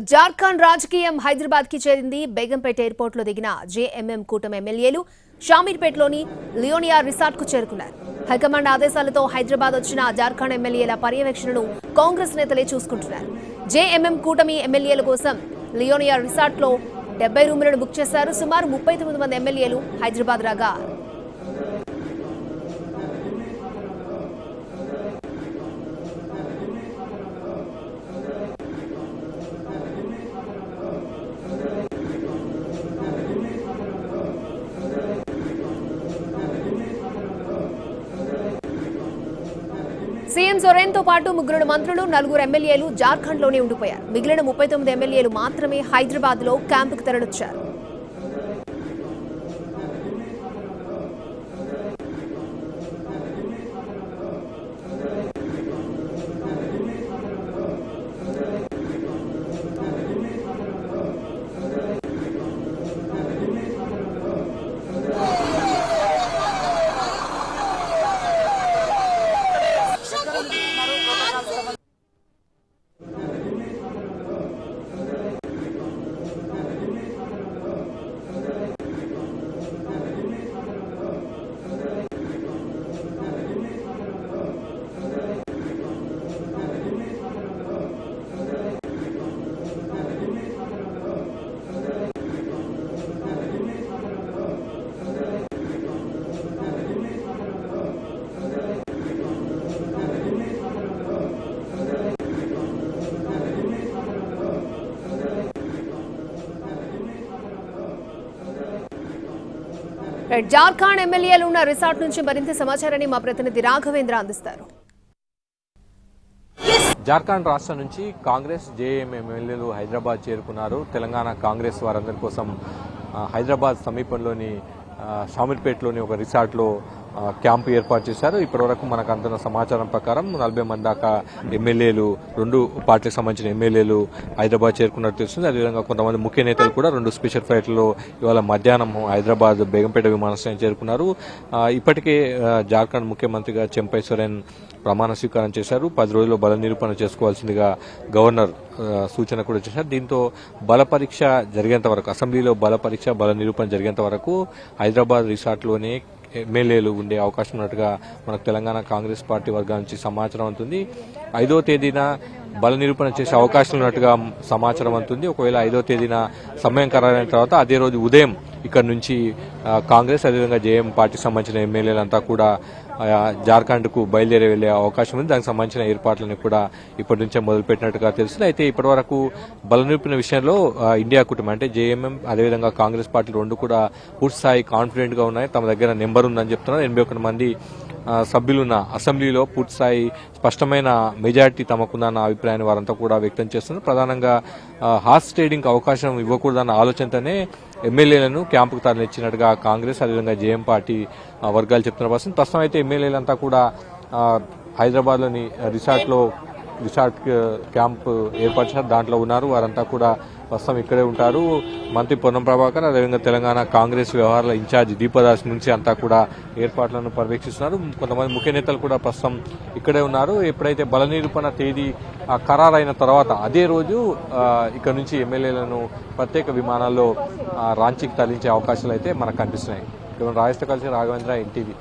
జార్ఖండ్ రాజకీయం హైదరాబాద్ కి చేరింది. బేగంపేట ఎయిర్పోర్ట్ లో దిగిన జేఎంఎం కూటమి ఎమ్మెల్యేలు షామీర్పేటలోని లియోనియా రిసార్ట్ కు చేరుకున్నారు. హైకమాండ్ ఆదేశాలతో హైదరాబాద్ వచ్చిన జార్ఖండ్ ఎమ్మెల్యేల పర్యవేక్షణను కాంగ్రెస్ నేతలే చూసుకుంటున్నారు. జేఎంఎం కూటమి ఎమ్మెల్యేల కోసం లియోనియా రిసార్ట్ లో 70 రూములను బుక్ చేశారు. సుమారు 39 మంది ఎమ్మెల్యేలు హైదరాబాద్ రాగా సీఎం సోరెన్ తో పాటు 3 మంత్రులు 4 ఎమ్మెల్యేలు జార్ఖండ్ లోనే ఉండిపోయారు. మిగిలిన 39 ఎమ్మెల్యేలు మాత్రమే హైదరాబాద్ లో క్యాంపుకు తరలించారు. జార్ఖండ్ ఎమ్మెల్యేలు ఉన్న రిసార్ట్ నుంచి మరింత సమాచారాన్ని మా ప్రతినిధి రాఘవేంద్ర అందిస్తారు. జార్ఖండ్ రాష్ట్రం నుంచి కాంగ్రెస్ జేఎం ఎమ్మెల్యేలు హైదరాబాద్ చేరుకున్నారు. తెలంగాణ కాంగ్రెస్ వారందరి కోసం హైదరాబాద్ సమీపంలోని షామీర్పేటలోని ఒక రిసార్ట్లో క్యాంపు ఏర్పాటు చేశారు. ఇప్పటివరకు మనకు అందుతున్న సమాచారం ప్రకారం 40 మంది దాకా ఎమ్మెల్యేలు, 2 పార్టీలకు సంబంధించిన ఎమ్మెల్యేలు హైదరాబాద్ చేరుకున్నట్టు తెలుస్తుంది. అదేవిధంగా కొంతమంది ముఖ్య నేతలు కూడా 2 స్పెషల్ ఫ్లైట్లలో ఇవాళ మధ్యాహ్నం హైదరాబాద్ బేగంపేట విమానాశ్రయం చేరుకున్నారు. ఇప్పటికే జార్ఖండ్ ముఖ్యమంత్రిగా చెంపై సోరెన్ ప్రమాణ స్వీకారం చేశారు. 10 రోజుల్లో బల నిరూపణ చేసుకోవాల్సిందిగా గవర్నర్ సూచన కూడా చేశారు. దీంతో బల పరీక్ష జరిగేంత వరకు, అసెంబ్లీలో బల పరీక్ష, బల నిరూపణ జరిగేంత వరకు హైదరాబాద్ రిసార్ట్లోనే ఎమ్మెల్యేలు ఉండే అవకాశం ఉన్నట్టుగా మనకు తెలంగాణ కాంగ్రెస్ పార్టీ వర్గాల నుంచి సమాచారం అందుతుంది. 5వ తేదీన బల నిరూపణ చేసే అవకాశం ఉన్నట్టుగా సమాచారం అందుతుంది. ఒకవేళ 5వ తేదీన సమయం ఖరారైన తర్వాత అదే రోజు ఉదయం ఇక్కడ నుంచి కాంగ్రెస్ అదేవిధంగా జేఎం పార్టీకి సంబంధించిన ఎమ్మెల్యేలంతా కూడా జార్ఖండ్కు బయలుదేరి వెళ్లే అవకాశం ఉంది. దానికి సంబంధించిన ఏర్పాట్లను కూడా ఇప్పటి నుంచే మొదలుపెట్టినట్టుగా తెలుస్తుంది. అయితే ఇప్పటివరకు బల నిరూపణ విషయంలో ఇండియా కూటమి అంటే జేఎంఎం అదేవిధంగా కాంగ్రెస్ పార్టీలు 2 కూడా పూర్తిస్థాయి కాన్ఫిడెంట్ గా ఉన్నాయి. తమ దగ్గర నెంబర్ ఉందని చెప్తున్నారు. 81 మంది సభ్యులున్న అసెంబ్లీలో పూర్తిస్థాయి స్పష్టమైన మెజార్టీ తమకుందన్న అభిప్రాయాన్ని వారంతా కూడా వ్యక్తం చేస్తున్నారు. ప్రధానంగా హార్స్ ట్రేడింగ్ అవకాశం ఇవ్వకూడదన్న ఆలోచనతోనే ఎమ్మెల్యేలను క్యాంపుకు తరలించినట్టుగా కాంగ్రెస్ అదేవిధంగా జేఎం పార్టీ వర్గాలు చెప్తున్న పరిస్థితి. ప్రస్తుతం అయితే ఎమ్మెల్యేలంతా కూడా హైదరాబాద్లోని రిసార్ట్ క్యాంప్ ఏర్పాటు చేశారు. దాంట్లో ఉన్నారు. వారంతా కూడా ప్రస్తుతం ఇక్కడే ఉంటారు. మంత్రి పొన్నం ప్రభాకర్ అదేవిధంగా తెలంగాణ కాంగ్రెస్ వ్యవహారాల ఇన్ఛార్జ్ దీపదాస్ నుంచి అంతా కూడా ఏర్పాట్లను పర్యవేక్షిస్తున్నారు. కొంతమంది ముఖ్య నేతలు కూడా ప్రస్తుతం ఇక్కడే ఉన్నారు. ఎప్పుడైతే బల నిరూపణ తేదీ ఖరారైన తర్వాత అదే రోజు ఇక్కడ నుంచి ఎమ్మెల్యేలను ప్రత్యేక విమానాల్లో రాంచీకి తరలించే అవకాశాలు అయితే మనకు కనిపిస్తున్నాయి. రాజేష్తో కలిసి రాఘవేంద్ర, ఎన్టీవీ.